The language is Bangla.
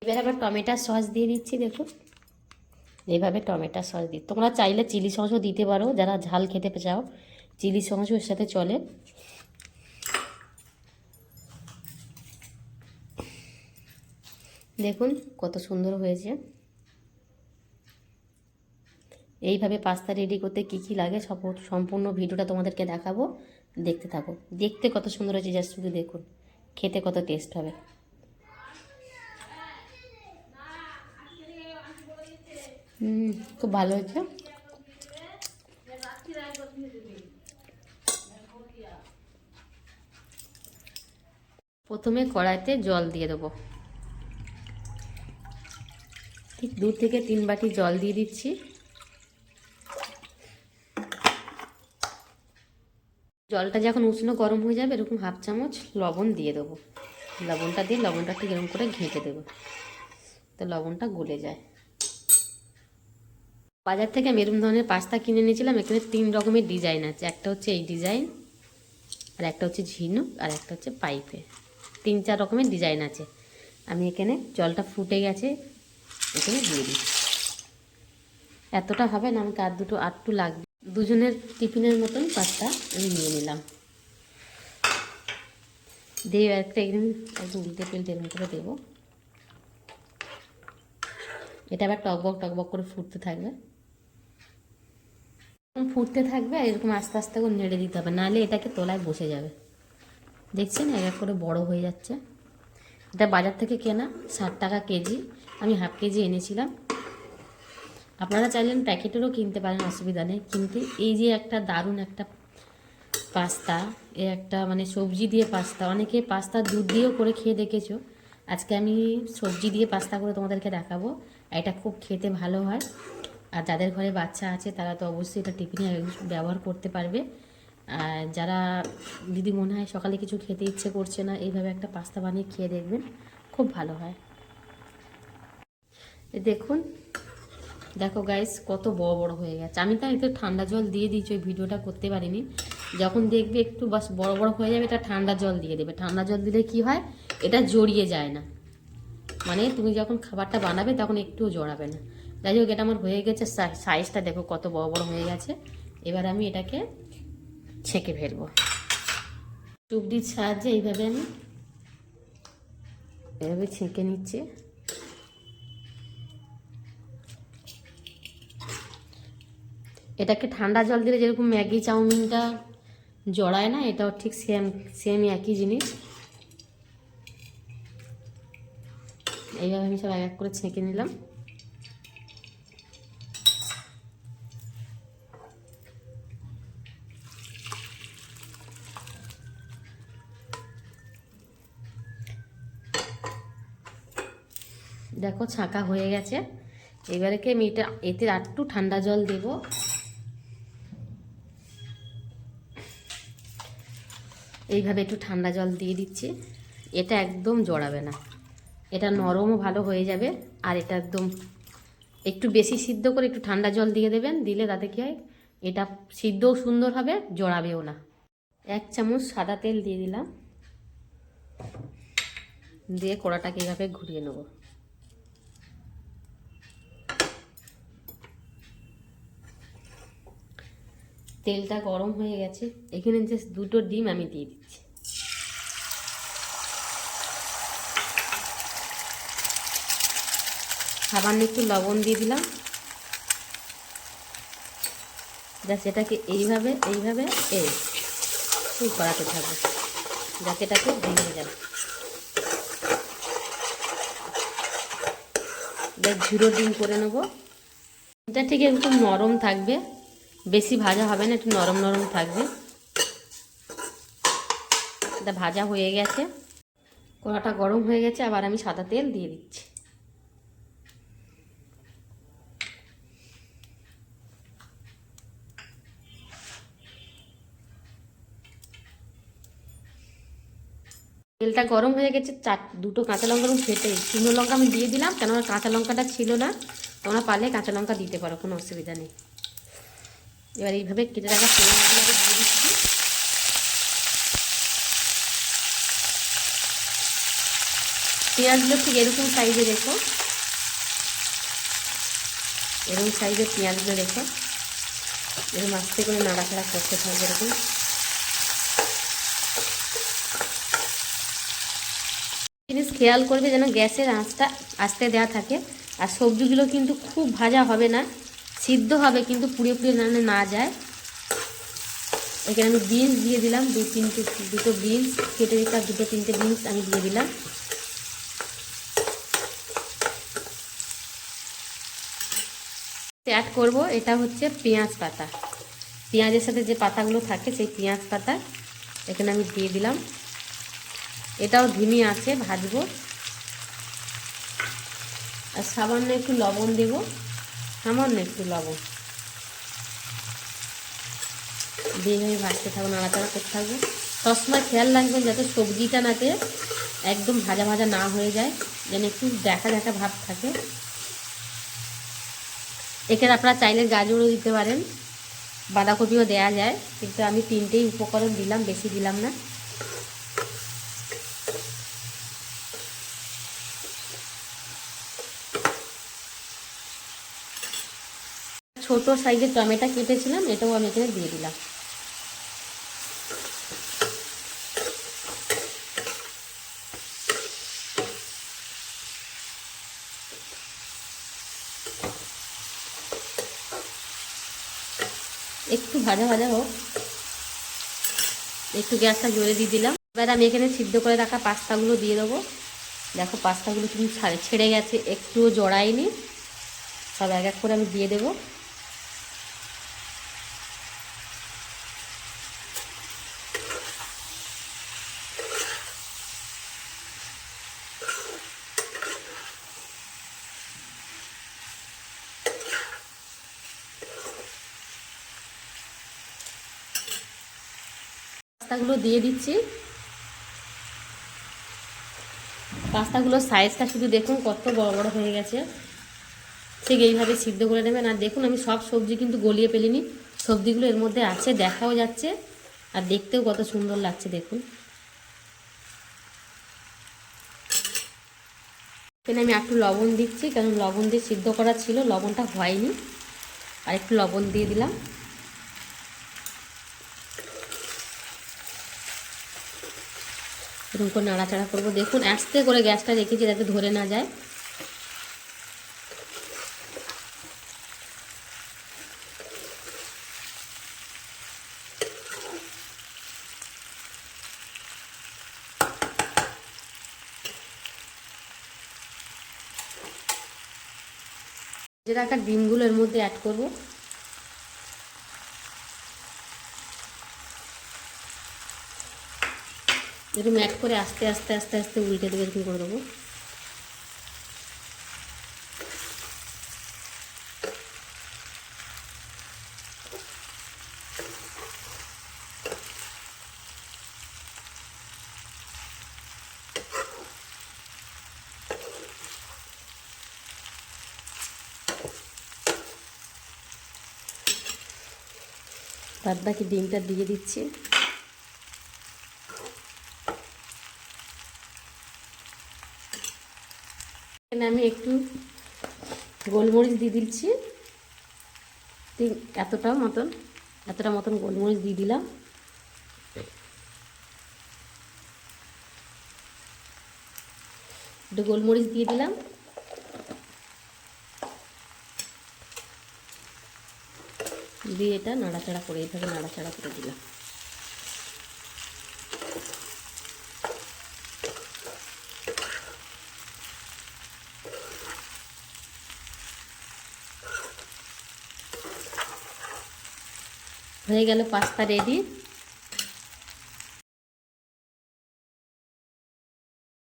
এবার আবার টমেটো সস দিয়ে দিচ্ছি। দেখুন এইভাবে টমেটো সস দিই, তোমরা চাইলে চিলি সসও দিতে পারো, যারা ঝাল খেতে চাও চিলি সসও এর সাথে চলে। দেখুন কত সুন্দর হয়েছে। এইভাবে পাস্তা রেডি করতে কী কী লাগে সম্পূর্ণ ভিডিওটা তোমাদেরকে দেখাবো, দেখতে থাকো। দেখতে কত সুন্দর হয়েছে, জাস্ট শুধু দেখুন, খেতে কত টেস্ট হবে। খুব ভালো হয়েছে। প্রথমে কড়াইতে জল দিয়ে দেবো, ঠিক 2 থেকে 3 বাটি জল দিয়ে দিচ্ছি। জলটা যখন উষ্ণ গরম হয়ে যাবে, এরকম 1/2 চামচ লবণ দিয়ে দেবো। লবণটা দিয়ে লবণটা ঠিক এরকম করে ঘেঁটে দেবো, তো লবণটা গলে যায়। বাজার থেকে মেরুন ধরনের পাস্তা কিনে নিয়েছিলাম। এখানে 3 রকমের ডিজাইন আছে, একটা হচ্ছে এই ডিজাইন, আর একটা হচ্ছে ঝিনুক, আর একটা হচ্ছে পাইপে। 3-4 রকমের ডিজাইন আছে। আমি এখানে জলটা ফুটে গেছে, এখানে দিয়ে দিই। এতটা হবে না, আমাকে আটটু লাগবে। দুজনের টিফিনের মতন পাস্তা আমি নিয়ে নিলাম। দিয়ে একটা একদম উল্টে পেল্টে এরকম করে দেবো। এটা আবার টকবক করে ফুটতে থাকবে, আর এরকম আস্তে আস্তে করে নেড়ে দিতে হবে, নাহলে এটাকে তলায় বসে যাবে। দেখছেন এক এক করে বড় হয়ে যাচ্ছে। এটা বাজার থেকে কেনা, 60 টাকা কেজি। আমি 1/2 কেজি এনেছিলাম। আপনারা চাইলেন প্যাকেটেরও কিনতে পারেন, অসুবিধা নেই। কিন্তু এই যে একটা দারুণ একটা পাস্তা, এ একটা মানে সবজি দিয়ে পাস্তা, অনেকে পাস্তা দুধ দিয়েও করে খেয়ে দেখেছো। আজকে আমি সবজি দিয়ে পাস্তা করে তোমাদেরকে দেখাবো। এটা খুব খেতে ভালো হয়, আর যাদের ঘরে বাচ্চা আছে তারা তো অবশ্যই এটা টিফিনে ব্যবহার করতে পারবে। আর যারা যদি মনে হয় সকালে কিছু খেতে ইচ্ছে করছে না, এইভাবে একটা পাস্তা বানিয়ে খেয়ে দেখবেন, খুব ভালো হয়। দেখুন, দেখো গাইস কত বড় বড় হয়ে গেছে। আমি তো একটু ঠান্ডা জল দিয়ে দিয়েছি, ওই ভিডিওটা করতে পারিনি। যখন দেখবে একটু বাস বড় বড় হয়ে যাবে, এটা ঠান্ডা জল দিয়ে দেবে। ঠান্ডা জল দিলে কি হয়, এটা জড়িয়ে যায় না, মানে তুমি যখন খাবারটা বানাবে তখন একটুও জড়াবে না। যাই হোক, এটা আমার হয়ে গেছে। সাইজটা দেখো কত বড় বড় হয়ে গেছে। এবার আমি এটাকে ছেঁকে ফেলবো চুবড়ির সাহায্যে। এইভাবে আমি এভাবে ছেঁকে নিচ্ছি। এটাকে ঠান্ডা জল দিলে যেরকম ম্যাগি চাউমিনটা জড়ায় না, এটাও ঠিক সেম একই জিনিস। এইভাবে আমি সব এক এক করে ছেঁকে নিলাম। দেখো ছাঁকা হয়ে গেছে। এবারে কি আমি এতে একটু ঠান্ডা জল দেব। এইভাবে একটু ঠান্ডা জল দিয়ে দিচ্ছি। এটা একদম জড়াবে না, এটা নরমও ভালো হয়ে যাবে। আর এটা একদম একটু বেশি সিদ্ধ করে একটু ঠান্ডা জল দিয়ে দেবেন, দিলে তাতে কী হয়, এটা সিদ্ধও সুন্দর হবে, জড়াবেও না। 1 চামচ সাদা তেল দিয়ে দিলাম, দিয়ে কড়াটাকে এইভাবে ঘুরিয়ে নেব। তেলটা গরম হয়ে গেছে, এখানে যে 2টো ডিম আমি দিয়ে দিচ্ছি। সামান্য একটু লবণ দিয়ে দিলাম। জাস্ট এটাকে এইভাবে খুব কড়াতে থাকবে, যাতে এটাকে ভেঙে যায়। জাস্ট 0 ডিম করে নেব। এটা ঠিক একটু নরম থাকবে, বেশি ভাজা হবে না, একটু নরম নরম থাকবে। এটা ভাজা হয়ে গেছে, কড়াটা গরম হয়ে গেছে। আবার আমি সাদা তেল দিয়ে দিচ্ছি। তেলটা গরম হয়ে গেছে। 2টো কাঁচা লঙ্কা এবং শুকনো লঙ্কা আমি দিয়ে দিলাম, কেননা কাঁচা লঙ্কাটা ছিল না। তোমরা পারলে কাঁচা লঙ্কা দিতে পারো, কোনো অসুবিধা নেই। এবার এইভাবে কেটে রাখা পেঁয়াজগুলো দিয়ে দিচ্ছি। পেঁয়াজগুলো ঠিক এরকম সাইজে রেখো, এরকম সাইজের পেঁয়াজগুলো রেখো, এরকম আস্তে করে নাড়াচাড়া করতে থাকবে। এরকম জিনিস খেয়াল করবে যেন গ্যাসের আঁচটা আস্তে দেওয়া থাকে। আর সবজিগুলো কিন্তু খুব ভাজা হবে না, সিদ্ধ হবে কিন্তু পুড়ে পুড়ে না যায়। এখানে আমি বিনস দিয়ে দিলাম, দুটো বিনস কেটে রেখে, দুটো তিনটে বিনস আমি দিয়ে দিলাম। অ্যাড করব এটা হচ্ছে পেঁয়াজ পাতা, পেঁয়াজের সাথে যে পাতাগুলো থাকে সেই পেঁয়াজ পাতা এখানে আমি দিয়ে দিলাম। এটাও ধিমি আছে ভাজবো। আর সামান্য একটু লবণ দেব, সামান্য একটু লবণ দিয়ে আমি ভাজতে থাকবো, নাড়াচাড়া করতে থাকবো। সবসময় খেয়াল রাখবেন যাতে সবজিটা নাতে একদম ভাজা ভাজা না হয়ে যায়, যেন একটু দেখা দেখা ভাব থাকে। এখানে আপনারা চাইলে গাজরও দিতে পারেন, বাঁধাকপিও দেওয়া যায়, কিন্তু আমি তিনটেই উপকরণ দিলাম, বেশি দিলাম না। ছোট সাইজের টমেটো কেটেছিলাম, এটাও আমি এখানে দিয়ে দিলাম। একটু ভাজা ভাজা হোক, একটু গ্যাসটা জোরে দিয়ে দিলাম। এবার আমি এখানে সিদ্ধ করে রাখা পাস্তাগুলো দিয়ে দেবো। দেখো পাস্তাগুলো তুমি ছেড়ে গেছে, একটুও জড়ায়নি, সব এক এক করে আমি দিয়ে দেবো। পাস্তাগুলো দিয়ে দিচ্ছি। পাস্তাগুলোর সাইজটা শুধু দেখুন কত বড় বড় হয়ে গেছে। ঠিক এইভাবে সিদ্ধ করে নেবেন। আর দেখুন আমি সব সবজি কিন্তু গলিয়ে ফেলিনি, সবজিগুলো এর মধ্যে আছে, দেখাও যাচ্ছে আর দেখতেও কত সুন্দর লাগছে দেখুন। এখানে আমি একটু লবণ দিচ্ছি, কারণ লবণ দিয়ে সিদ্ধ করা ছিল, লবণটা হয়নি, আর একটু লবণ দিয়ে দিলাম। এরকম করে নাড়াচাড়া করবো। দেখুন আস্তে করে গ্যাসটা রেখেছি যাতে ধরে না যায়। যে রাখা ডিমগুলো এর মধ্যে অ্যাড করবো। এরকম অ্যাড করে আস্তে আস্তে আস্তে আস্তে উল্টে দেবো, এরকম করে দেবো। বাদ বাকি ডিমটা দিয়ে দিচ্ছি। এখানে আমি একটু গোলমরিচ দিয়ে দিচ্ছি, এতটা মতন গোলমরিচ দিয়ে দিলাম। একটু গোলমরিচ দিয়ে দিলাম। দিয়ে এটা নাড়াচাড়া করে, এইভাবে নাড়াচাড়া করে দিলাম। হয়ে গেল পাস্তা রেডি।